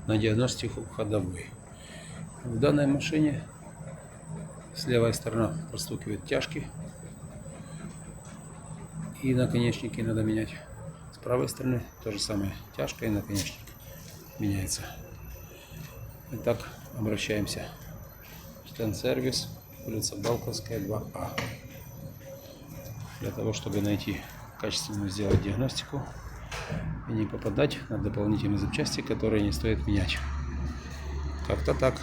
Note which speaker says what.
Speaker 1: на диагностику ходовой. В данной машине с левой стороны простукивают тяжки и наконечники надо менять. С правой стороны то же самое, тяжка и наконечник меняется. Итак, обращаемся. Стенд-сервис, улица Балковская, 2А. Для того, чтобы найти качественную, сделать диагностику и не попадать на дополнительные запчасти, которые не стоит менять. Как-то так.